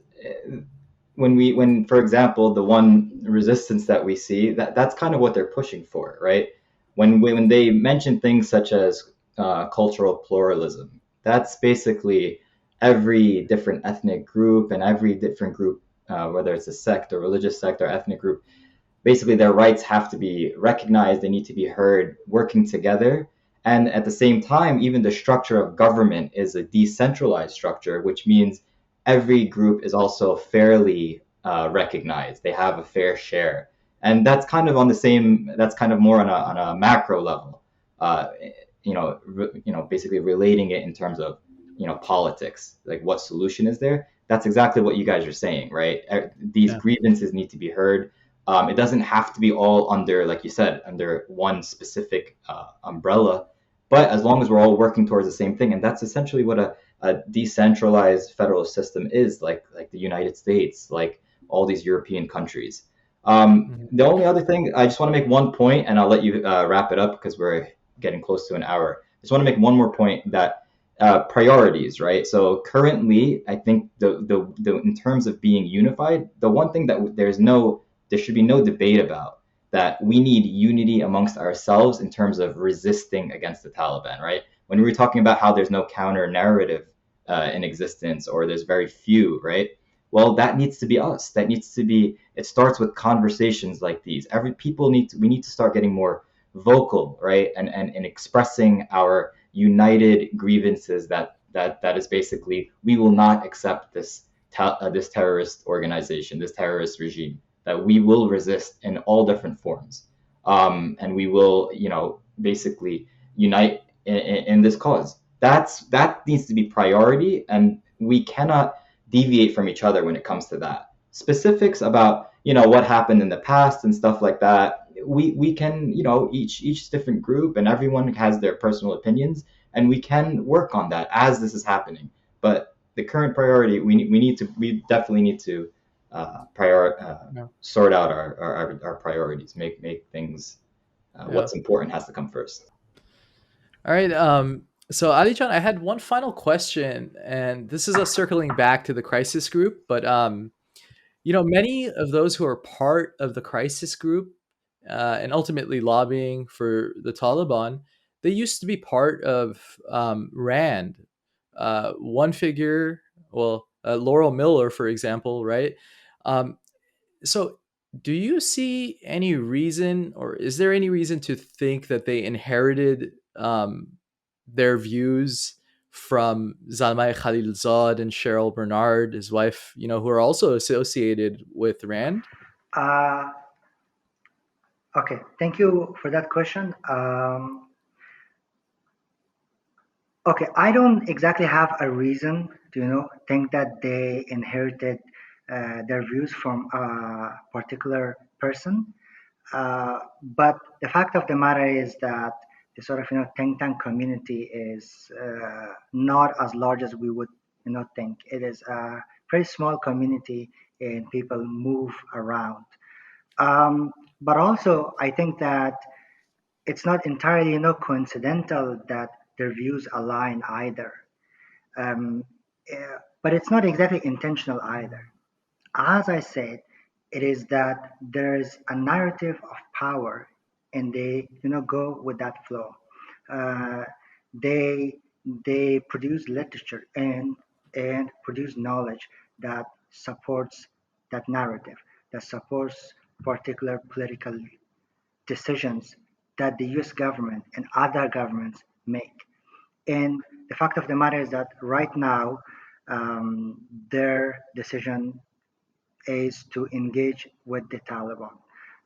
when for example the one resistance that we see that's kind of what they're pushing for, right? When they mention things such as cultural pluralism, that's basically every different ethnic group and every different group, whether it's a sect or religious sect or ethnic group, basically their rights have to be recognized, they need to be heard, working together. And at the same time, even the structure of government is a decentralized structure, which means every group is also fairly recognized, they have a fair share. And that's kind of on the same, that's kind of more on a macro level, uh, basically relating it in terms of politics, like what solution is there. That's exactly what you guys are saying, right? These Yeah. grievances need to be heard. It doesn't have to be all under, like you said, under one specific umbrella, but as long as we're all working towards the same thing, and that's essentially what a decentralized federal system is, like the United States, like all these European countries. Mhm. The only other thing, I just want to make one point, and I'll let you wrap it up because we're getting close to an hour. I just want to make one more point that priorities, right? So currently, I think the in terms of being unified, the one thing that there should be no debate about, that we need unity amongst ourselves in terms of resisting against the Taliban, right? When we were talking about how there's no counter narrative in existence, or there's very few, right? Well, that needs to be us. That needs to be. It starts with conversations like these. We need to start getting more vocal, right? And expressing our united grievances that is basically, we will not accept this terrorist organization, this terrorist regime, that we will resist in all different forms, and we will, basically unite in this cause. That needs to be priority, and we cannot deviate from each other when it comes to that. Specifics about what happened in the past and stuff like that, we can, each different group and everyone has their personal opinions, and we can work on that as this is happening. But the current priority, we definitely need to Yeah. sort out our priorities, make things Yeah. What's important has to come first. All right. So Ali John, I had one final question, and this is us circling back to the crisis group. But many of those who are part of the crisis group and ultimately lobbying for the Taliban, they used to be part of RAND. One figure, well, Laurel Miller, for example, right? Um, so, do you see any reason, or is there any reason to think that they inherited their views from Zalmay Khalilzad and Cheryl Bernard, his wife, who are also associated with Rand? Uh, okay, thank you for that question. Okay, I don't exactly have a reason to, think that they inherited their views from a particular person. But the fact of the matter is that the sort of, think tank community is not as large as we would, think. It is a very small community, and people move around. But also, I think that it's not entirely, coincidental that their views align either. Um, but it's not exactly intentional either. As I said, it is that there's a narrative of power, and they, go with that flow. Uh, they they produce literature and produce knowledge that supports that narrative, that supports particular political decisions that the US government and other governments make. And the fact of the matter is that right now, their decision is to engage with the Taliban.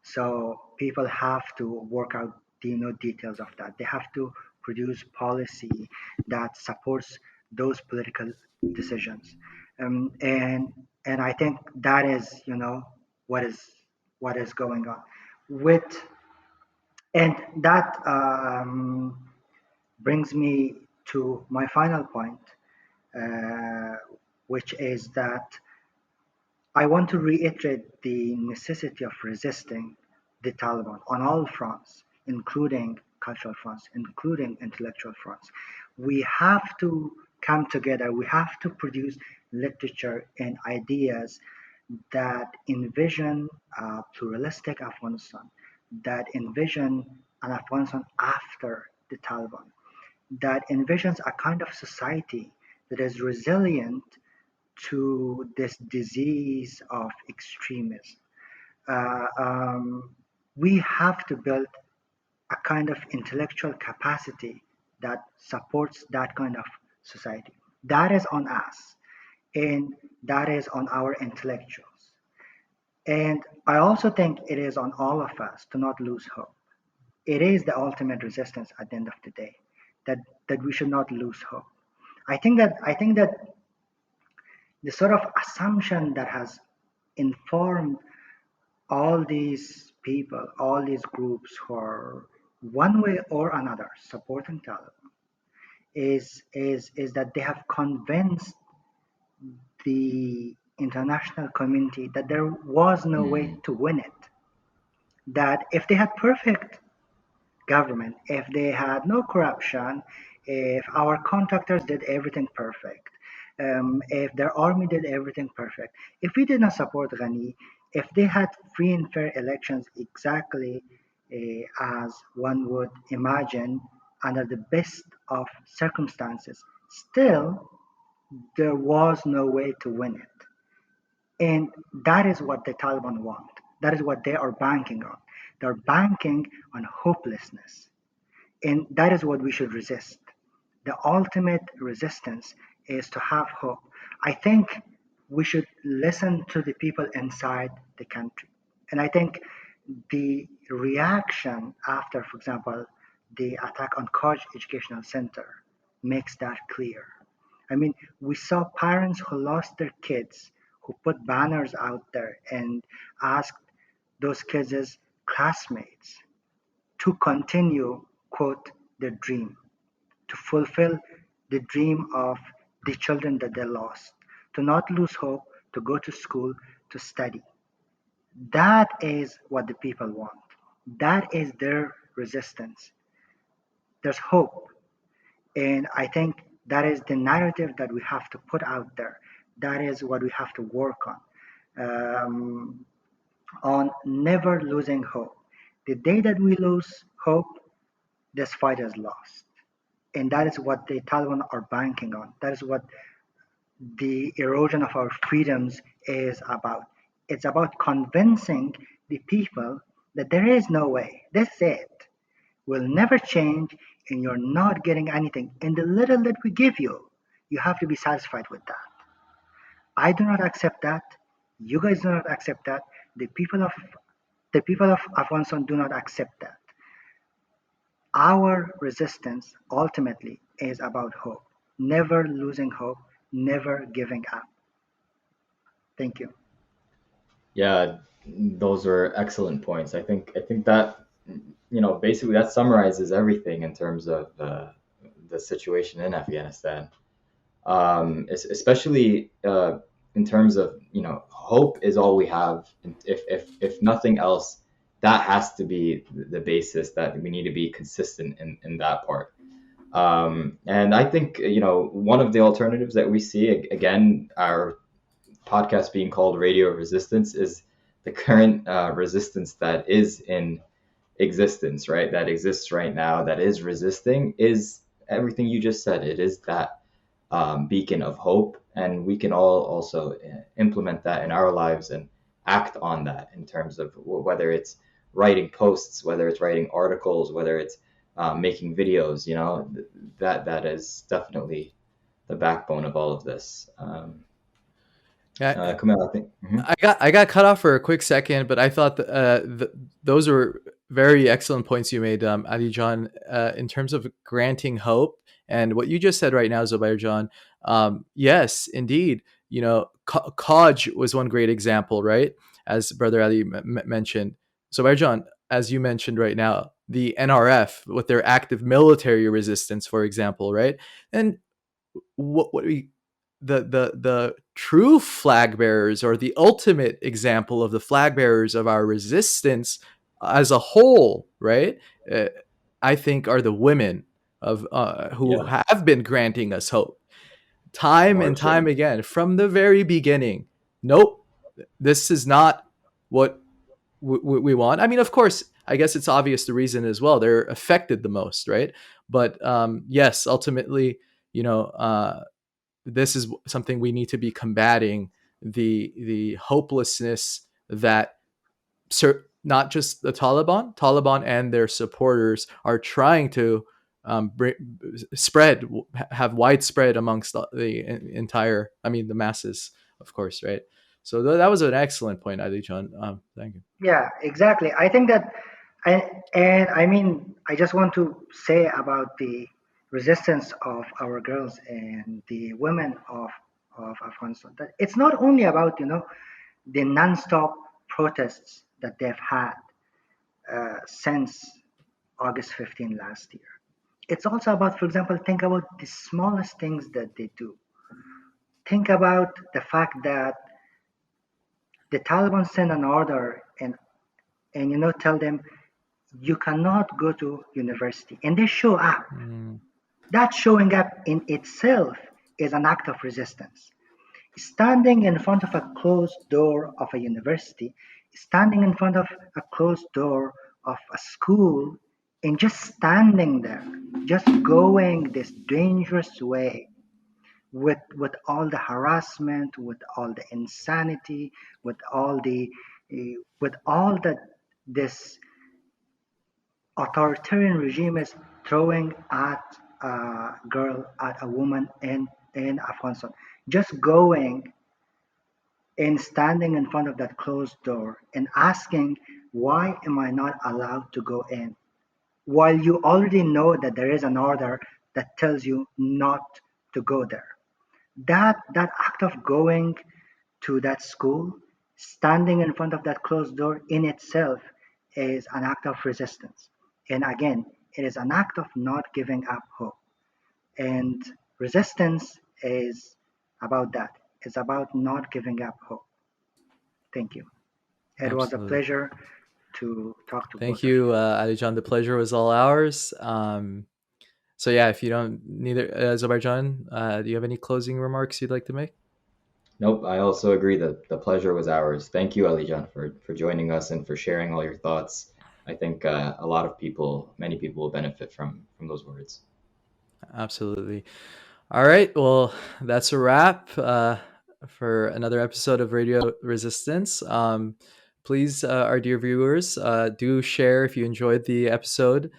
So people have to work out the details of that. They have to produce policy that supports those political decisions, and I think that is what is what is going on with, and that brings me to my final point, uh, which is that I want to reiterate the necessity of resisting the Taliban on all fronts, including cultural fronts, including intellectual fronts. We have to come together, we have to produce literature and ideas that envision a pluralistic Afghanistan, that envision an Afghanistan after the Taliban, that envisions a kind of society that is resilient to this disease of extremism. Uh, um, we have to build a kind of intellectual capacity that supports that kind of society. That is on us, and that is on our intellectuals. And I also think it is on all of us to not lose hope. It is the ultimate resistance at the end of the day, that that we should not lose hope. I think that the sort of assumption that has informed all these people, all these groups who are one way or another supporting Taliban is that they have convinced the international community that there was no way Mm, to win it. That if they had perfect government, if they had no corruption, if our contractors did everything perfect, if their army did everything perfect, if we did not support Ghani, if they had free and fair elections exactly as one would imagine under the best of circumstances, still there was no way to win it. And that is what the Taliban want. That is what they are banking on. They're banking on hopelessness. And that is what we should resist. The ultimate resistance is to have hope. I think we should listen to the people inside the country. And I think the reaction after, for example, the attack on Koch Educational Center makes that clear. I mean, we saw parents who lost their kids, who put banners out there and asked those kids as classmates to continue, quote, their dream, to fulfill the dream of the children that they lost, to not lose hope, to go to school, to study. That is what the people want. That is their resistance. There's hope. And I think that is the narrative that we have to put out there. That is what we have to work on never losing hope. The day that we lose hope, this fight is lost. And that is what the Taliban are banking on. That is what the erosion of our freedoms is about. It's about convincing the people that there is no way. This is it. Will never change, and you're not getting anything. And the little that we give you, you have to be satisfied with that. I do not accept that. You guys do not accept that. The people of Afghanistan do not accept that. Our resistance ultimately is about hope. Never losing hope, never giving up. Thank you. Yeah, those are excellent points. I think that basically that summarizes everything in terms of the situation in Afghanistan. Especially in terms of hope is all we have. And if nothing else, that has to be the basis, that we need to be consistent in that part. And I think one of the alternatives that we see, again, our podcast being called Radio Resistance, is the current resistance that is in existence, right? That exists right now, that is resisting, is everything you just said. It is that beacon of hope, and we can all also implement that in our lives and act on that in terms of whether it's writing posts, whether it's writing articles, whether it's making videos. That is definitely the backbone of all of this. Yeah, Camille, I think. I got cut off for a quick second, but I thought those were very excellent points you made, Ali John, in terms of granting hope and what you just said right now, Zubair John. Yes, indeed. Kaj was one great example, right? As Brother Ali mentioned. Zubair John, as you mentioned right now, the NRF with their active military resistance, for example, right? And what we the true flag bearers, or the ultimate example of the flag bearers of our resistance as a whole, right? Uh, I think are the women of who Yeah, have been granting us hope time and time marching. again from the very beginning. Nope, this is not what we want. I mean, of course, I guess it's obvious the reason as well. They're affected the most, right? But yes, ultimately, you know, this is something we need to be combating, the hopelessness that not just the Taliban and their supporters are trying to bring, spread, have widespread amongst the entire, I mean, the masses, of course, right? So that was an excellent point, Ali John. Thank you. Yeah, exactly. I think that, and I mean, I just want to say about the resistance of our girls and the women of Afghanistan that it's not only about the non-stop protests that they've had since August 15 last year. It's also about, for example, think about the smallest things that they do. Think about the fact that the Taliban send an order and tell them you cannot go to university, and they show up. Mm, That showing up in itself is an act of resistance. Standing in front of a closed door of a university, standing in front of a closed door of a school, and just standing there, just going this dangerous way with all the harassment, with all the insanity, with all that this authoritarian regime is throwing at a girl, at a woman in Afghanistan. Just going and standing in front of that closed door and asking, why am I not allowed to go in? While you already know that there is an order that tells you not to go there. That act of going to that school, standing in front of that closed door in itself is an act of resistance. And again, it is an act of not giving up hope. And resistance is about that. It's about not giving up hope. Thank you. It was a absolutely. pleasure to talk to Thank both of you, you. Alijan. The pleasure was all ours. So yeah, if you don't, neither Azerbaijan, do you have any closing remarks you'd like to make? Nope, I also agree that the pleasure was ours. Thank you, Alijan, for joining us and for sharing all your thoughts. I think a lot of people, many people will benefit from those words. Absolutely. All right. Well, that's a wrap for another episode of Radio Resistance. Please, our dear viewers, do share if you enjoyed the episode.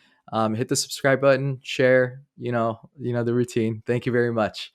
Hit the subscribe button, share. You know the routine. Thank you very much.